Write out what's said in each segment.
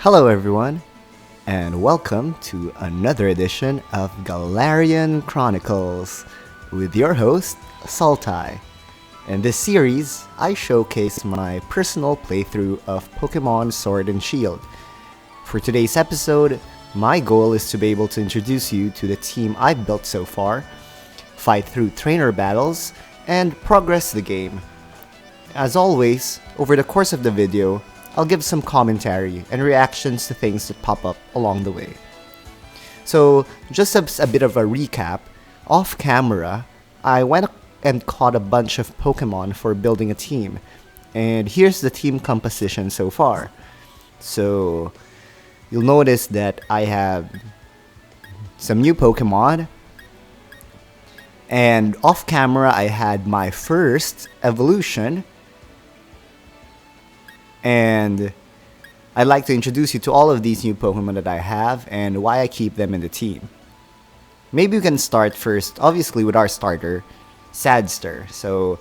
Hello, everyone, and welcome to another edition of Galarian Chronicles with your host, Sultai. In this series, I showcase my personal playthrough of Pokemon Sword and Shield. For today's episode, my goal is to be able to introduce you to the team I've built so far, fight through trainer battles, and progress the game. As always, over the course of the video, I'll give some commentary and reactions to things that pop up along the way. So, just a bit of a recap, off camera, I went and caught a bunch of Pokemon for building a team, and here's the team composition so far. So, you'll notice that I have some new Pokemon, and off camera I had my first evolution. And I'd like to introduce you to all of these new Pokemon that I have and why I keep them in the team. Maybe we can start first, obviously, with our starter, Sadster. So,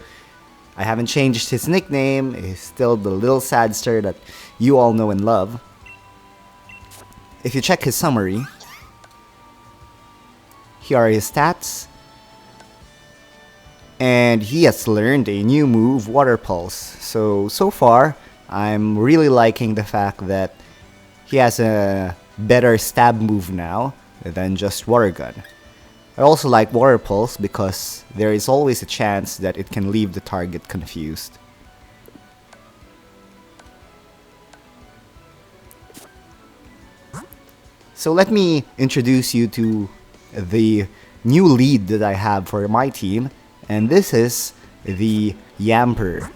I haven't changed his nickname, he's still the little Sadster that you all know and love. If you check his summary, here are his stats. And he has learned a new move, Water Pulse. So far, I'm really liking the fact that he has a better stab move now than just Water Gun. I also like Water Pulse because there is always a chance that it can leave the target confused. So let me introduce you to the new lead that I have for my team, and this is the Yamper.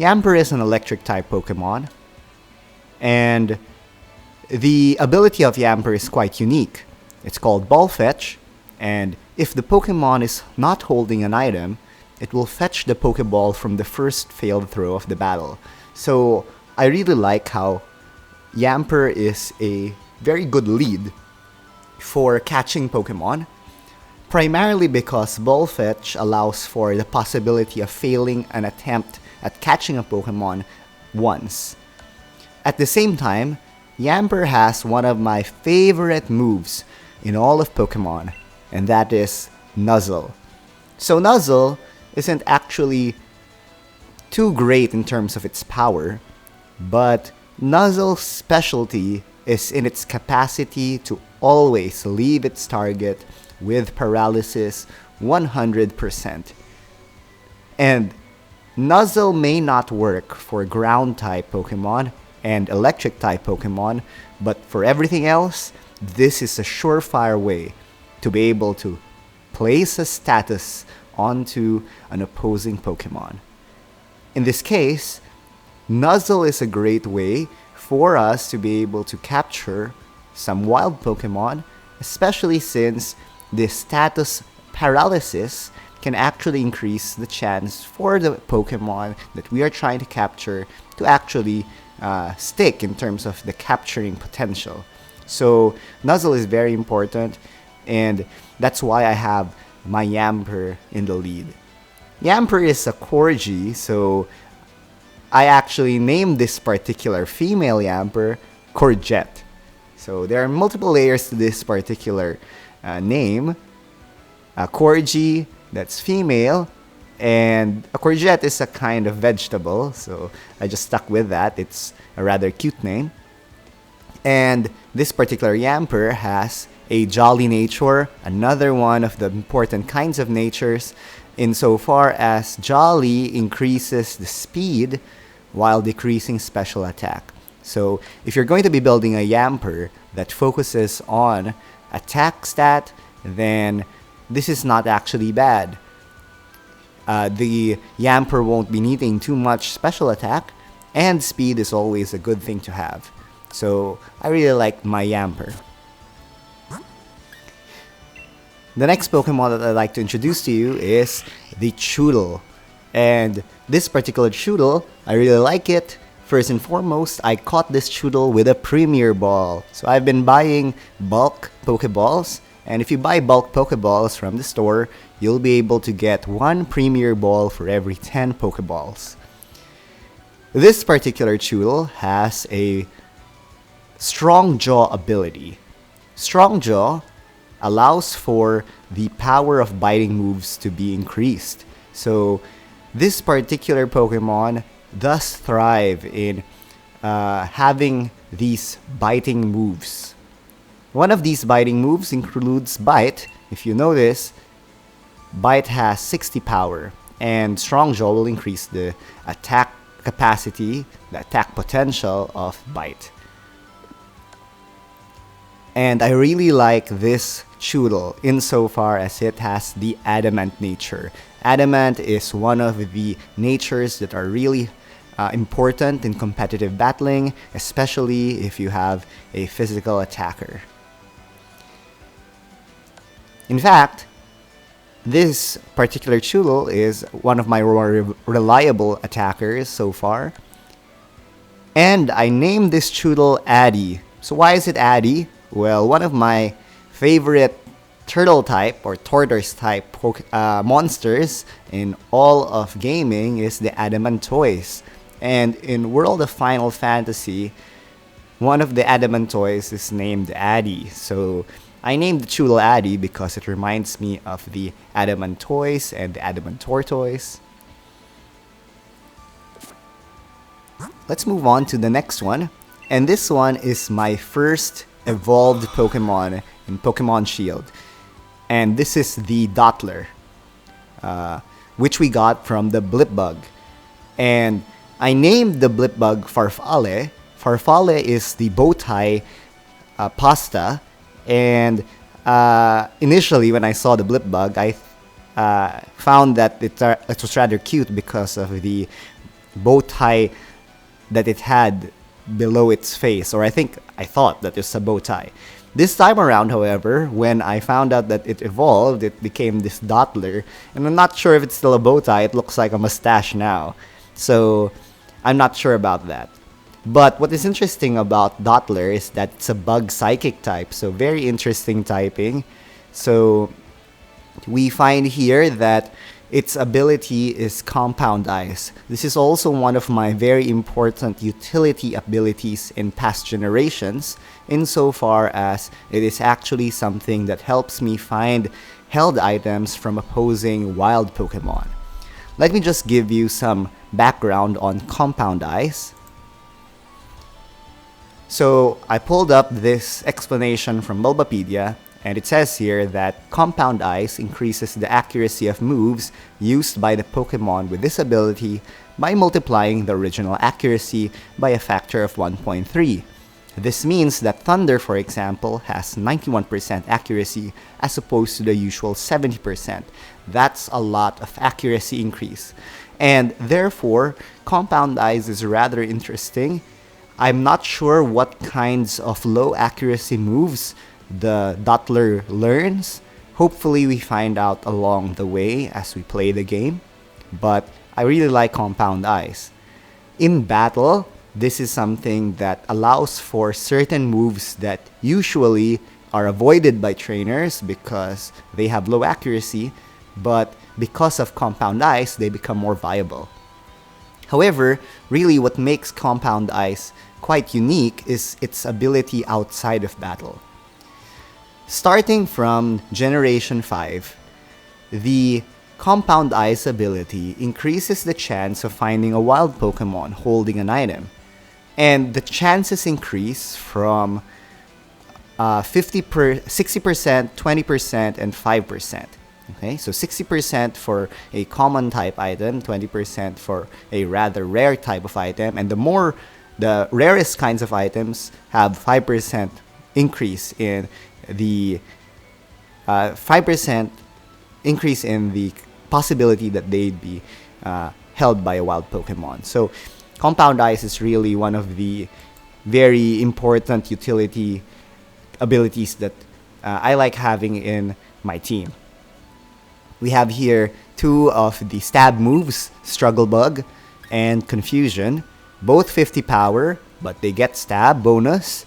Yamper is an electric type Pokemon, and the ability of Yamper is quite unique. It's called Ball Fetch, and if the Pokemon is not holding an item, it will fetch the Pokeball from the first failed throw of the battle. So I really like how Yamper is a very good lead for catching Pokemon, primarily because Ball Fetch allows for the possibility of failing an attempt at catching a Pokemon once. At the same time, Yamper has one of my favorite moves in all of Pokemon, and that is Nuzzle. So Nuzzle isn't actually too great in terms of its power, but Nuzzle's specialty is in its capacity to always leave its target with paralysis 100%. And Nuzzle may not work for ground-type Pokemon and electric-type Pokemon, but for everything else, this is a surefire way to be able to place a status onto an opposing Pokemon. In this case, Nuzzle is a great way for us to be able to capture some wild Pokemon, especially since the status paralysis can actually increase the chance for the Pokemon that we are trying to capture to actually stick in terms of the capturing potential. So Nuzzle is very important, and that's why I have my Yamper in the lead. Yamper is a Corgi, so I actually named this particular female Yamper Courgette. So there are multiple layers to this particular name. A Corgi, that's female, and a courgette is a kind of vegetable, so I just stuck with that. It's a rather cute name. And this particular Yamper has a jolly nature, another one of the important kinds of natures, insofar as jolly increases the speed while decreasing special attack. So if you're going to be building a Yamper that focuses on attack stat, then this is not actually bad. The Yamper won't be needing too much special attack, and speed is always a good thing to have. So I really like my Yamper. The next Pokemon that I'd like to introduce to you is the Choodle. And this particular Choodle, I really like it. First and foremost, I caught this Choodle with a Premier Ball. So I've been buying bulk Pokeballs, and if you buy bulk Pokeballs from the store, you'll be able to get one Premier Ball for every 10 Pokeballs. This particular Choodle has a Strong Jaw ability. Strong Jaw allows for the power of biting moves to be increased. So this particular Pokemon does thrive in having these biting moves. One of these biting moves includes Bite. If you notice, Bite has 60 power, and Strong Jaw will increase the attack capacity, the attack potential of Bite. And I really like this Choodle insofar as it has the Adamant nature. Adamant is one of the natures that are really important in competitive battling, especially if you have a physical attacker. In fact, this particular Choodle is one of my more reliable attackers so far. And I named this Choodle Addy. So why is it Addy? Well, one of my favorite turtle type or tortoise type monsters in all of gaming is the Adamantoise. And in World of Final Fantasy, one of the Adamantoise is named Addy. So I named the Choodle Addy because it reminds me of the Adamantoise and the Adamantortoise. Let's move on to the next one. And this one is my first evolved Pokemon in Pokemon Shield. And this is the Dottler, which we got from the Blipbug. And I named the Blipbug Farfalle. Farfalle is the bow tie pasta. And initially, when I saw the Blipbug, I found that it was rather cute because of the bow tie that it had below its face. Or I thought that it was a bow tie. This time around, however, when I found out that it evolved, it became this Dottler. And I'm not sure if it's still a bow tie. It looks like a mustache now. So I'm not sure about that. But what is interesting about Dottler is that it's a bug psychic type, so very interesting typing. So we find here that its ability is Compund Eyes. This is also one of my very important utility abilities in past generations, insofar as it is actually something that helps me find held items from opposing wild Pokemon. Let me just give you some background on Compund Eyes. So I pulled up this explanation from Bulbapedia, and it says here that Compund Eyes increases the accuracy of moves used by the Pokemon with this ability by multiplying the original accuracy by a factor of 1.3. This means that Thunder, for example, has 91% accuracy as opposed to the usual 70%. That's a lot of accuracy increase. And therefore, Compund Eyes is rather interesting. I'm not sure what kinds of low accuracy moves the Dottler learns. Hopefully we find out along the way as we play the game. But I really like Compund Eyes. In battle, this is something that allows for certain moves that usually are avoided by trainers because they have low accuracy, but because of Compund Eyes, they become more viable. However, really what makes Compund Eyes quite unique is its ability outside of battle. Starting from Generation 5, the Compund Eyes ability increases the chance of finding a wild Pokemon holding an item. And the chances increase from 60%, 20%, and 5%. Okay, so 60% for a common type item, 20% for a rather rare type of item, and the rarest kinds of items have 5% increase in the 5% increase in the possibility that they'd be held by a wild Pokemon. So Compund Eyes is really one of the very important utility abilities that I like having in my team. We have here two of the stab moves, Struggle Bug and Confusion. Both 50 power, but they get stab bonus.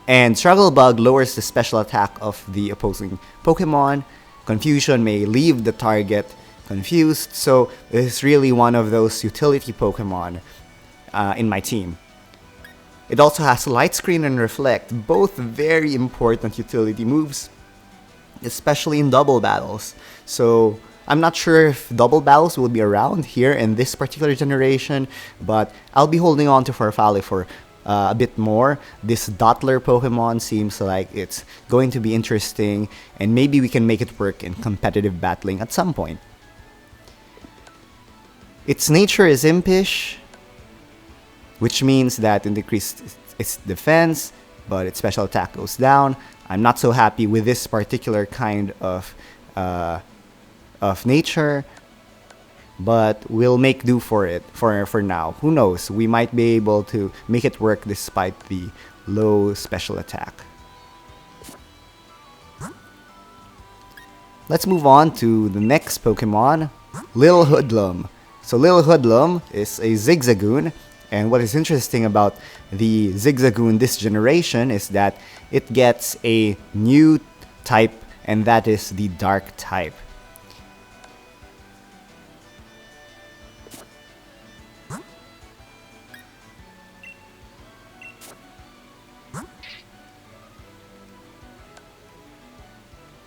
And Struggle Bug lowers the special attack of the opposing Pokemon. Confusion may leave the target confused, so it's really one of those utility Pokemon in my team. It also has Light Screen and Reflect, both very important utility moves, especially in double battles. So I'm not sure if double battles will be around here in this particular generation, but I'll be holding on to Farfalle for a bit more. This Dottler Pokemon seems like it's going to be interesting, and maybe we can make it work in competitive battling at some point. Its nature is Impish, which means that it increases its defense, but its special attack goes down. I'm not so happy with this particular kind of nature, but we'll make do for it for now. Who knows? We might be able to make it work despite the low special attack. Let's move on to the next Pokemon, Lil Hoodlum. So Lil Hoodlum is a Zigzagoon, and what is interesting about the Zigzagoon this generation is that it gets a new type, and that is the Dark type.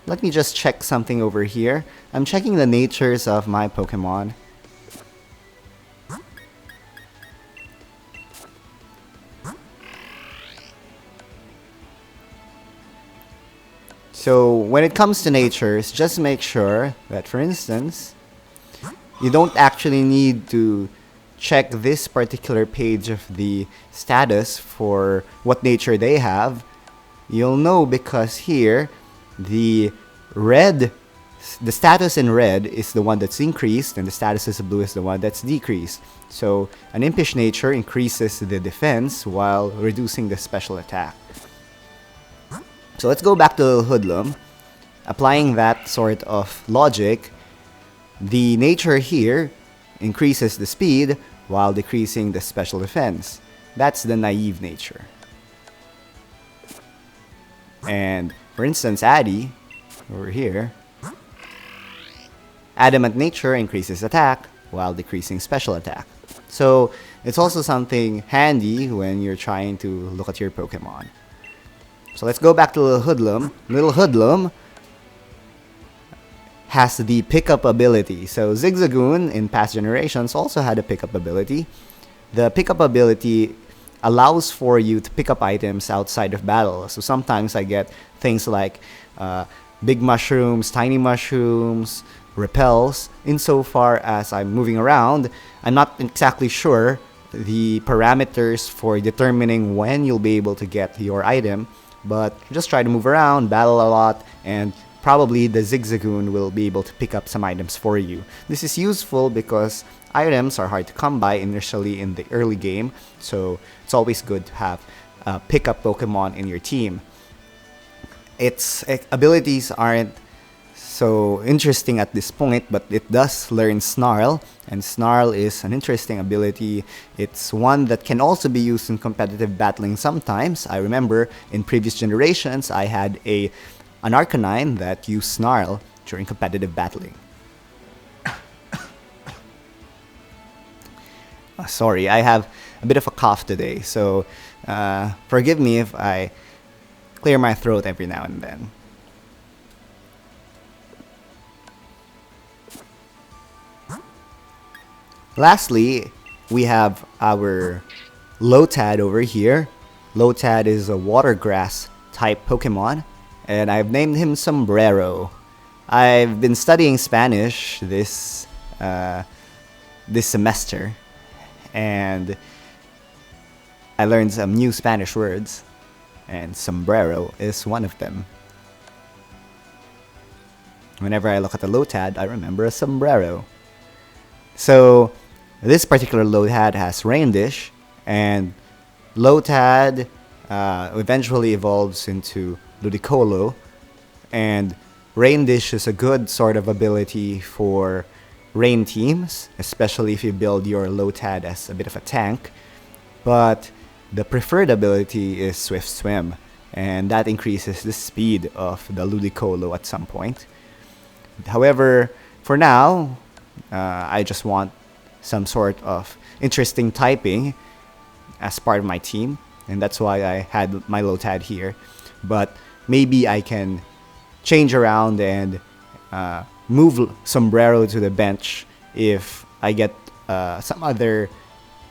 Let me just check something over here. I'm checking the natures of my Pokemon. So when it comes to natures, just make sure that, for instance, you don't actually need to check this particular page of the status for what nature they have. You'll know because here, the status in red is the one that's increased, and the status in blue is the one that's decreased. So an Impish nature increases the defense while reducing the special attack. So let's go back to Hoodlum. Applying that sort of logic, the nature here increases the speed while decreasing the special defense. That's the naive nature. And for instance, Addy, over here, Adamant nature increases attack while decreasing special attack. So it's also something handy when you're trying to look at your Pokemon. So let's go back to Little Hoodlum. Little Hoodlum has the pickup ability. So Zigzagoon in past generations also had a pickup ability. The pickup ability allows for you to pick up items outside of battle. So sometimes I get things like big mushrooms, tiny mushrooms, repels. Insofar as I'm moving around, I'm not exactly sure the parameters for determining when you'll be able to get your item, but just try to move around, battle a lot, and probably the Zigzagoon will be able to pick up some items for you. This is useful because items are hard to come by initially in the early game, so it's always good to have pickup Pokemon in your team. Its abilities aren't so interesting at this point, but it does learn Snarl, and Snarl is an interesting ability. It's one that can also be used in competitive battling sometimes. I remember in previous generations I had an Arcanine that used Snarl during competitive battling. Sorry, I have a bit of a cough today, so forgive me if I clear my throat every now and then. Lastly, we have our Lotad over here. Lotad is a water grass type Pokemon, and I've named him Sombrero. I've been studying Spanish this semester, and I learned some new Spanish words, and sombrero is one of them. Whenever I look at a Lotad, I remember a sombrero. So this particular Lotad has Rain Dish, and Lotad eventually evolves into Ludicolo, and Rain Dish is a good sort of ability for rain teams, especially if you build your Lotad as a bit of a tank. But the preferred ability is Swift Swim, and that increases the speed of the Ludicolo at some point. However, for now, I just want some sort of interesting typing as part of my team. and that's why I had my Lotad here. But maybe I can change around and move Sombrero to the bench if I get some other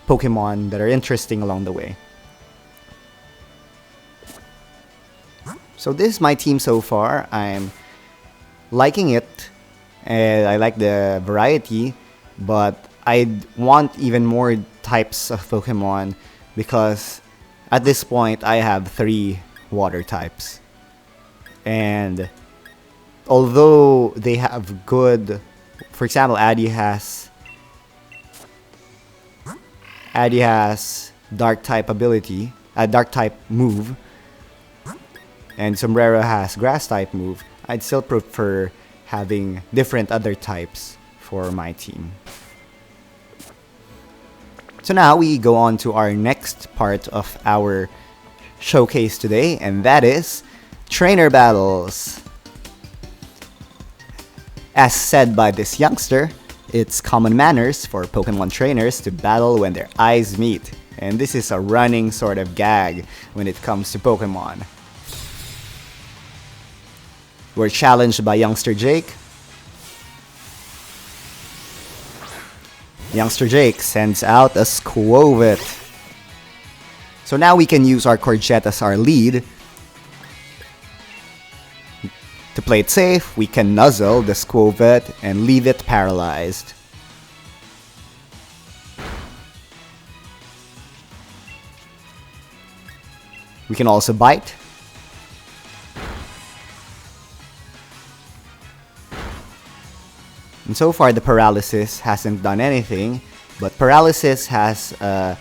Pokemon that are interesting along the way. So this is my team so far. I'm liking it, and I like the variety, but I want even more types of Pokemon because at this point I have 3 water types. And although they have good, for example, Addy has dark type ability, dark type move, and Sombrero has grass type move, I'd still prefer having different other types for my team. So now we go on to our next part of our showcase today, and that is trainer battles. As said by this youngster, it's common manners for Pokemon trainers to battle when their eyes meet, and this is a running sort of gag when it comes to Pokemon. We're challenged by youngster Jake. Youngster Jake sends out a Squovit. So now we can use our Courgette as our lead. To play it safe, we can nuzzle the Squovit and leave it paralyzed. We can also bite. And so far the paralysis hasn't done anything, but paralysis has an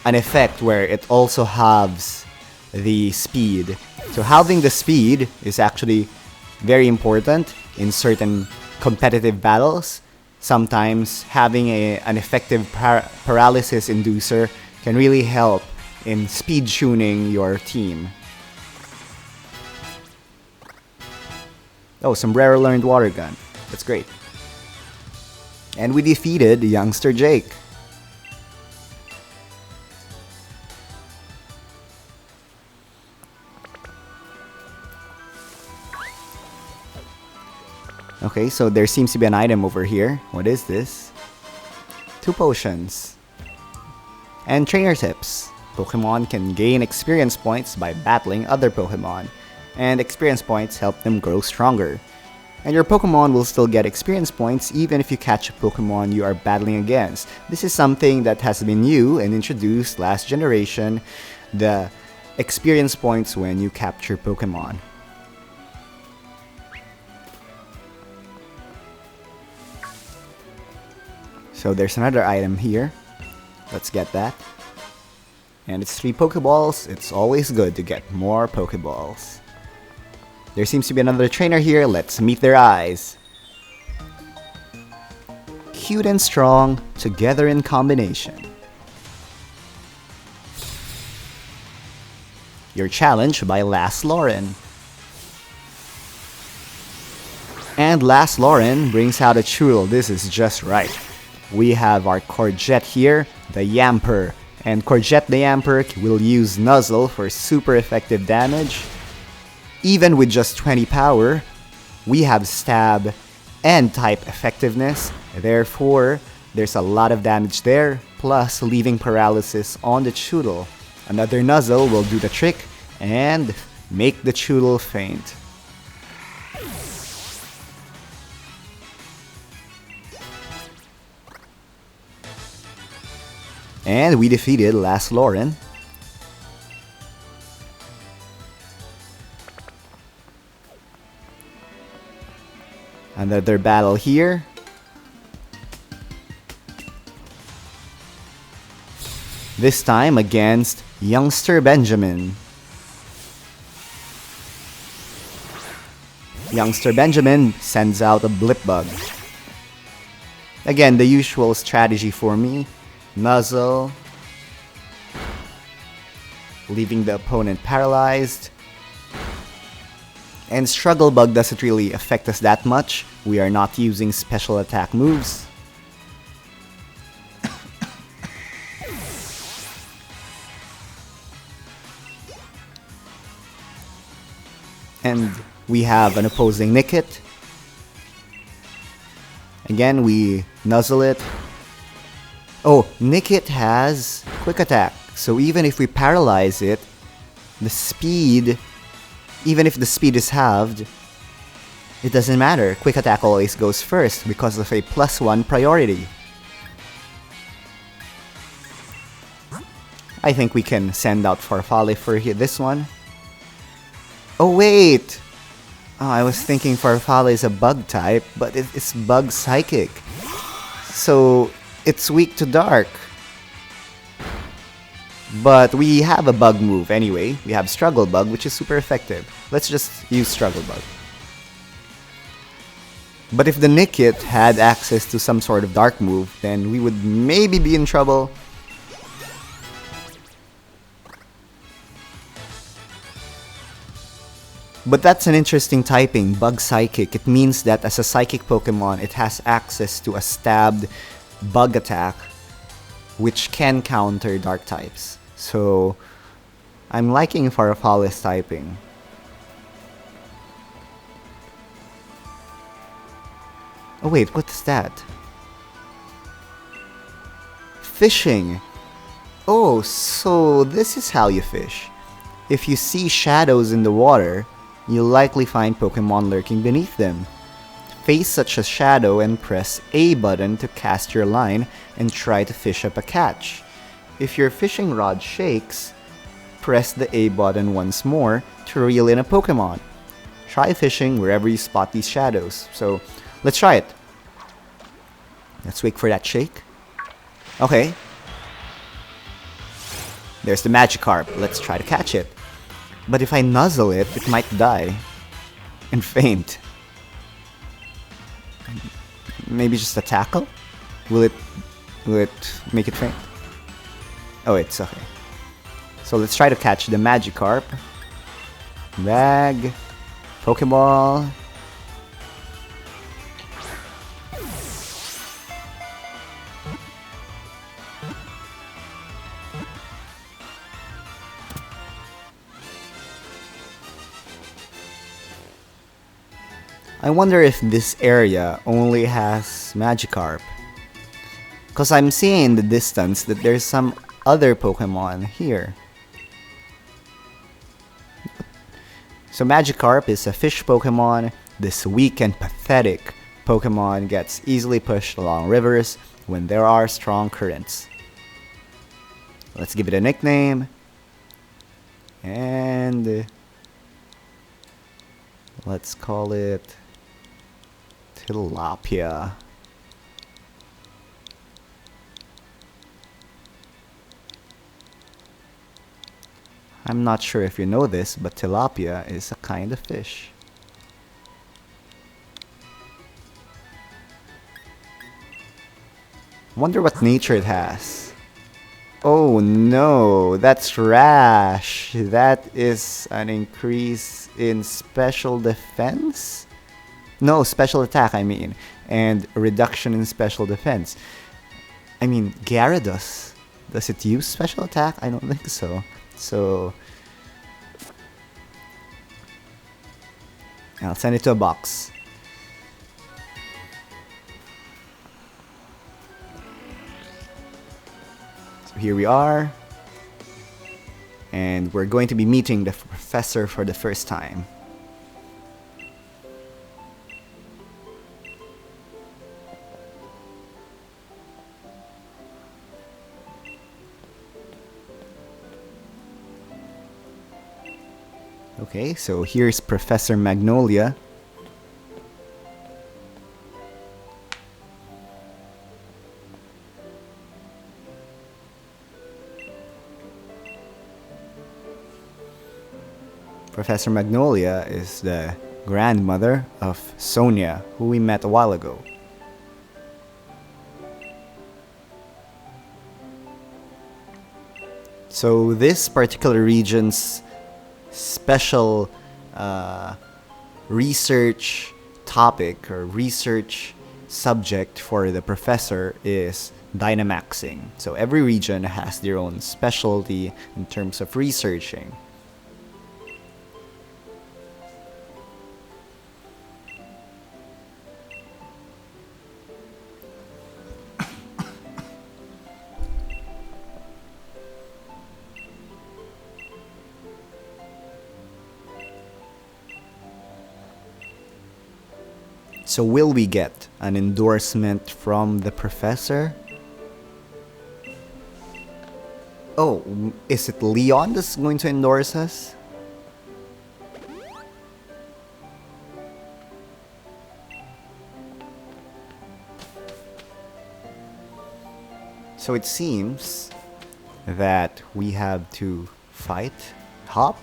effect where it also halves the speed. So halving the speed is actually very important in certain competitive battles. Sometimes having an effective paralysis inducer can really help in speed tuning your team. Oh, Sombrero learned Water Gun. That's great. And we defeated youngster Jake. Okay, so there seems to be an item over here. What is this? 2 potions. And trainer tips. Pokemon can gain experience points by battling other Pokemon, and experience points help them grow stronger. And your Pokemon will still get experience points even if you catch a Pokemon you are battling against. This is something that has been new and introduced last generation, the experience points when you capture Pokemon. So there's another item here. Let's get that. And it's 3 Pokeballs. It's always good to get more Pokeballs. There seems to be another trainer here. Let's meet their eyes. Cute and strong, together in combination. You're challenged by Last Lauren. And Last Lauren brings out a Churl. This is just right. We have our Courgette here, the Yamper. And Courgette the Yamper will use Nuzzle for super effective damage. Even with just 20 power, we have Stab and type effectiveness. Therefore, there's a lot of damage there, plus leaving paralysis on the Churl. Another Nuzzle will do the trick and make the Churl faint. And we defeated Last Lauren. Another battle here. This time against youngster Benjamin. Youngster Benjamin sends out a Blipbug. Again, the usual strategy for me. Nuzzle, leaving the opponent paralyzed. And Struggle Bug doesn't really affect us that much. We are not using special attack moves. And we have an opposing Nickit. Again, we nuzzle it. Oh, Nickit has quick attack. So even if we paralyze it, the speed, even if the speed is halved, it doesn't matter. Quick attack always goes first because of a +1 priority. I think we can send out Farfalle for this one. Oh wait! Oh, I was thinking Farfalle is a bug type, but it's bug psychic. So it's weak to dark. But we have a bug move anyway. We have Struggle Bug, which is super effective. Let's just use Struggle Bug. But if the Nickit had access to some sort of dark move, then we would maybe be in trouble. But that's an interesting typing, Bug Psychic. It means that as a Psychic Pokemon, it has access to a stabbed Bug attack, which can counter Dark types. So, I'm liking Farfalle's typing. Oh wait, what's that? Fishing! Oh, so this is how you fish. If you see shadows in the water, you'll likely find Pokemon lurking beneath them. Face such a shadow and press A button to cast your line and try to fish up a catch. If your fishing rod shakes, press the A button once more to reel in a Pokemon. Try fishing wherever you spot these shadows. So, let's try it. Let's wait for that shake. Okay. There's the Magikarp. Let's try to catch it. But if I nuzzle it, it might die and faint. Maybe just a tackle? Will it make it faint? Oh, it's okay. So let's try to catch the Magikarp. Bag. Pokeball. I wonder if this area only has Magikarp. Because I'm seeing in the distance that there's some other Pokemon here. So Magikarp is a fish Pokemon. This weak and pathetic Pokemon gets easily pushed along rivers when there are strong currents. Let's give it a nickname. And let's call it Tilapia. I'm not sure if you know this, but tilapia is a kind of fish. Wonder what nature it has. Oh no, that's rash. That is an increase in special defense? No, special attack, I mean. And a reduction in special defense. I mean, Gyarados. Does it use special attack? I don't think so. So, I'll send it to a box. So here we are. And we're going to be meeting the professor for the first time. Okay, so here's Professor Magnolia. Professor Magnolia is the grandmother of Sonia, who we met a while ago. So this particular region's special research topic or research subject for the professor is Dynamaxing. So every region has their own specialty in terms of researching. So will we get an endorsement from the professor? Oh, is it Leon that's going to endorse us? So it seems that we have to fight Hop.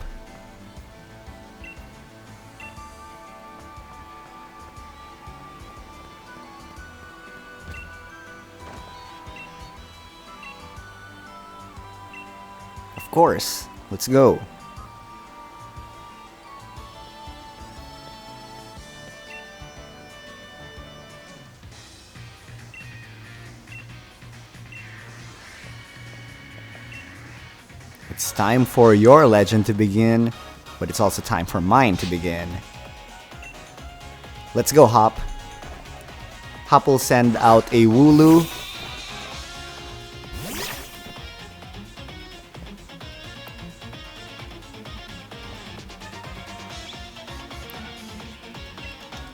Of course, let's go. It's time for your legend to begin, but it's also time for mine to begin. Let's go, Hop. Hop will send out a Wooloo.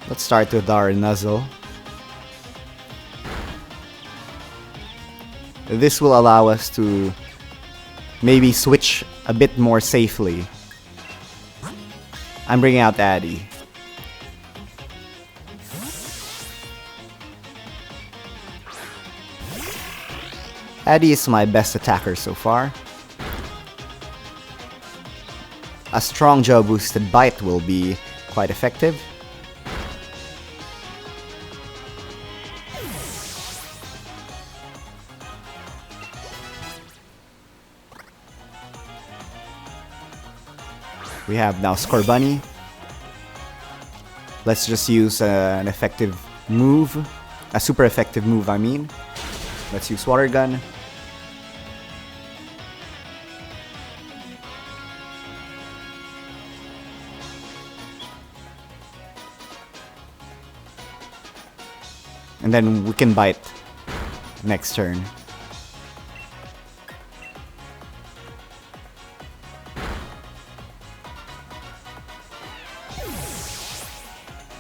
Let's start with our Nuzzle. This will allow us to maybe switch a bit more safely. I'm bringing out Addy. Addy is my best attacker so far. A strong jaw boosted bite will be quite effective. We have now Scorbunny. Let's just use an effective move. A super effective move, I mean. Let's use Water Gun. And then we can bite next turn.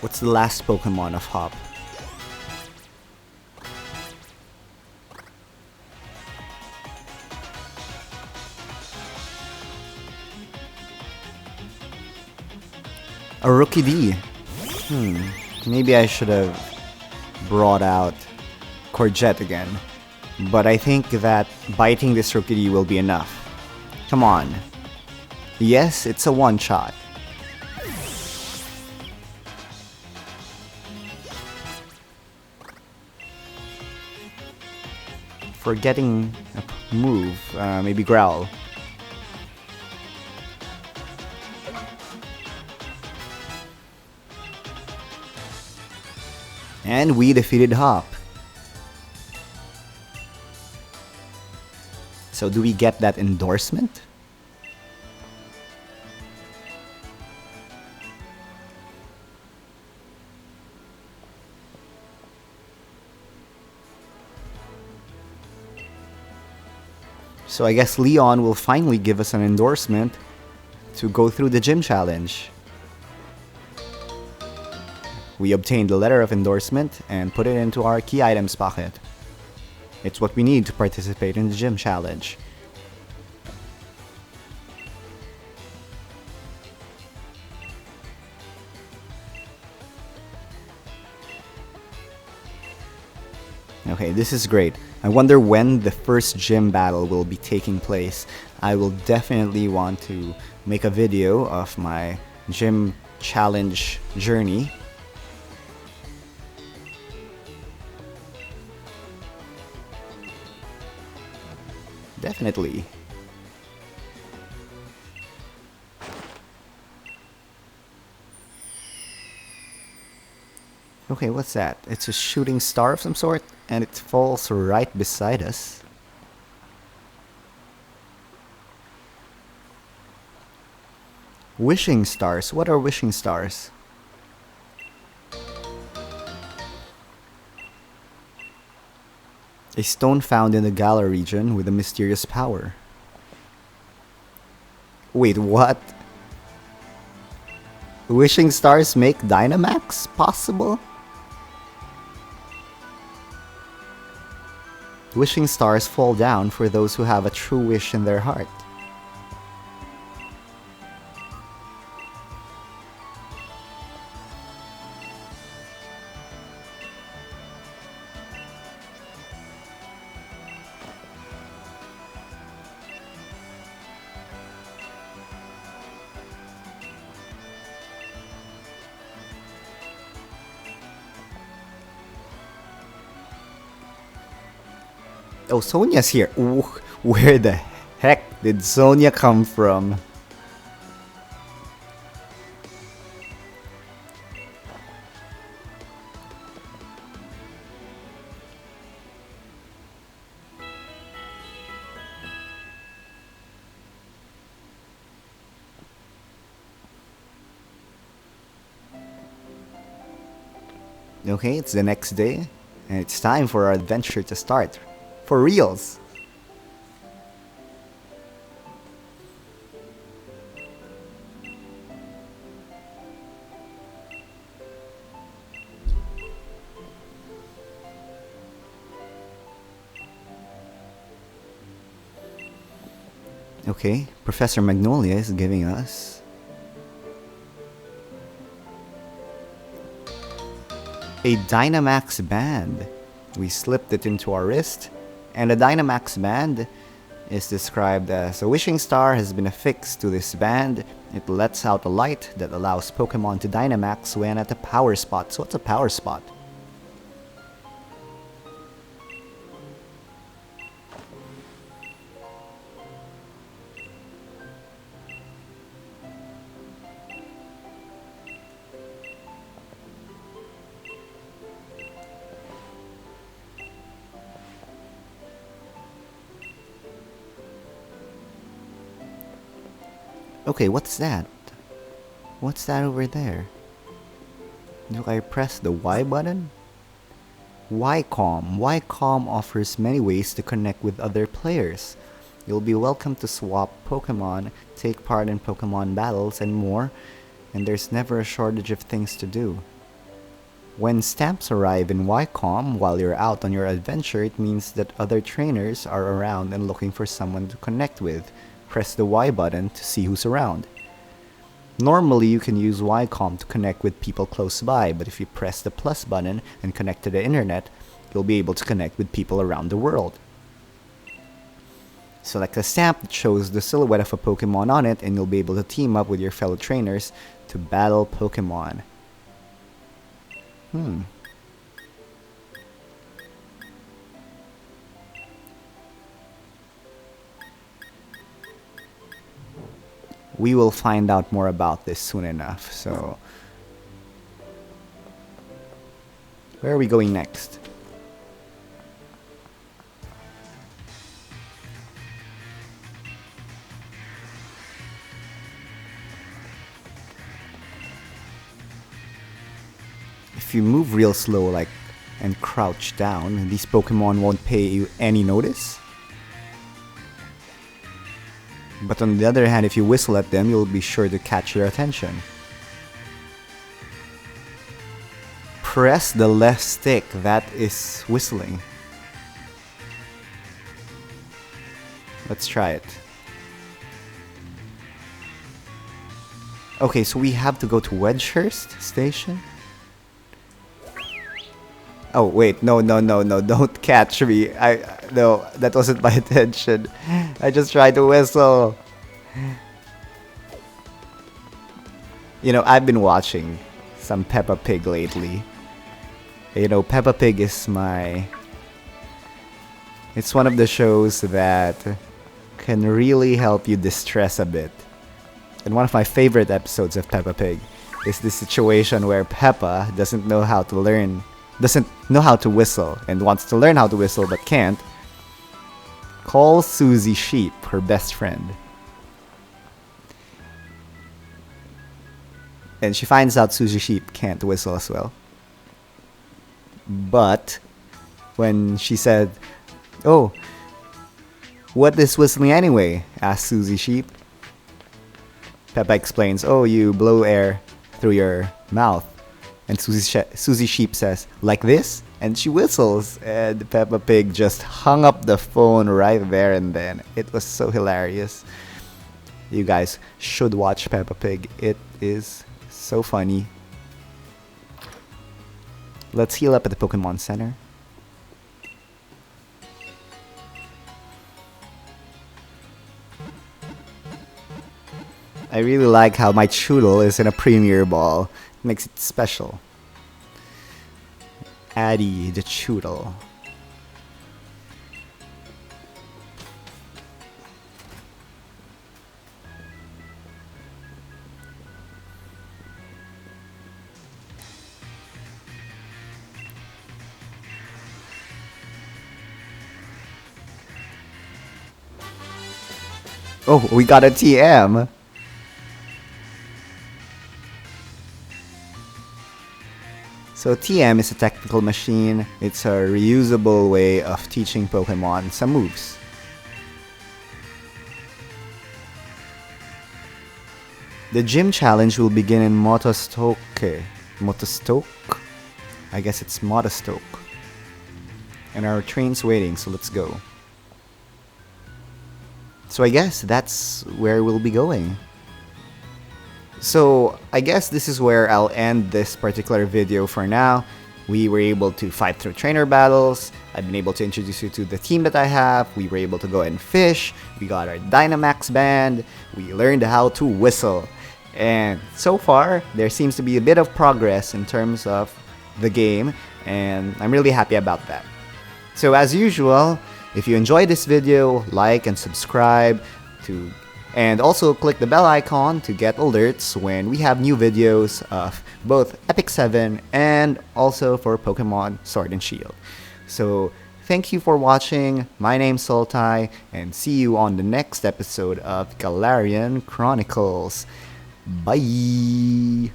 What's the last Pokemon of Hop? A Rookie D. Maybe I should have brought out Courgette again. But I think that biting this Rookie D will be enough. Come on. Yes, it's a one-shot. For getting a move, maybe Growl. And we defeated Hop. So do we get that endorsement? So I guess Leon will finally give us an endorsement to go through the gym challenge. We obtained the letter of endorsement and put it into our key items pocket. It's what we need to participate in the gym challenge. Okay, this is great. I wonder when the first gym battle will be taking place. I will definitely want to make a video of my gym challenge journey. Definitely. Okay, what's that? It's a shooting star of some sort, and it falls right beside us. Wishing stars? What are wishing stars? A stone found in the Galar region with a mysterious power. Wait, what? Wishing stars make Dynamax possible? Wishing stars fall down for those who have a true wish in their heart. Oh, Sonia's here. Ooh, where the heck did Sonia come from? Okay, it's the next day, and it's time for our adventure to start. For reals! Okay, Professor Magnolia is giving us a Dynamax band. We slipped it into our wrist, and a Dynamax band is described as a wishing star has been affixed to this band. It lets out a light that allows Pokemon to Dynamax when at a power spot. So what's a power spot? Okay, what's that? What's that over there? Do I press the Y button? Ycom. Ycom offers many ways to connect with other players. You'll be welcome to swap Pokemon, take part in Pokemon battles, and more, and there's never a shortage of things to do. When stamps arrive in Ycom while you're out on your adventure, it means that other trainers are around and looking for someone to connect with. Press the Y button to see who's around. Normally you can use Ycom to connect with people close by, but if you press the plus button and connect to the internet, you'll be able to connect with people around the world. Select a stamp that shows the silhouette of a Pokemon on it, and you'll be able to team up with your fellow trainers to battle Pokemon. We will find out more about this soon enough, so... Where are we going next? If you move real slow, like, and crouch down, these Pokemon won't pay you any notice. But on the other hand, if you whistle at them, you'll be sure to catch their attention. Press the left stick, that is whistling. Let's try it. Okay, so we have to go to Wedgehurst Station? Oh wait, no, don't catch me. No, that wasn't my intention. I just tried to whistle. You know, I've been watching some Peppa Pig lately. You know, Peppa Pig is it's one of the shows that can really help you distress a bit. And one of my favorite episodes of Peppa Pig is the situation where Peppa doesn't know how to whistle and wants to learn how to whistle but can't. Calls Susie Sheep, her best friend. And she finds out Susie Sheep can't whistle as well. But when she said, "Oh, what is whistling anyway?" asked Susie Sheep. Peppa explains, "Oh, you blow air through your mouth." And Susie Sheep says, "Like this?" and she whistles, and Peppa Pig just hung up the phone right there and then. It was so hilarious. You guys should watch Peppa Pig. It is so funny. Let's heal up at the Pokemon Center. I really like how my Choodle is in a Premier Ball. It makes it special. Addy the Choodle. Oh, we got a TM. So TM is a technical machine. It's a reusable way of teaching Pokemon some moves. The gym challenge will begin in Motostoke. Motostoke? I guess it's Motostoke. And our train's waiting, so let's go. So I guess that's where we'll be going. So I guess this is where I'll end this particular video for now. We were able to fight through trainer battles. I've been able to introduce you to the team that I have. We were able to go and fish. We got our Dynamax band. We learned how to whistle. And so far, there seems to be a bit of progress in terms of the game. And I'm really happy about that. So as usual, if you enjoyed this video, like and subscribe to, and also click the bell icon to get alerts when we have new videos of both Ep.3 and also for Pokemon Sword and Shield. So thank you for watching. My name's Sultai, and see you on the next episode of Galarian Chronicles. Bye!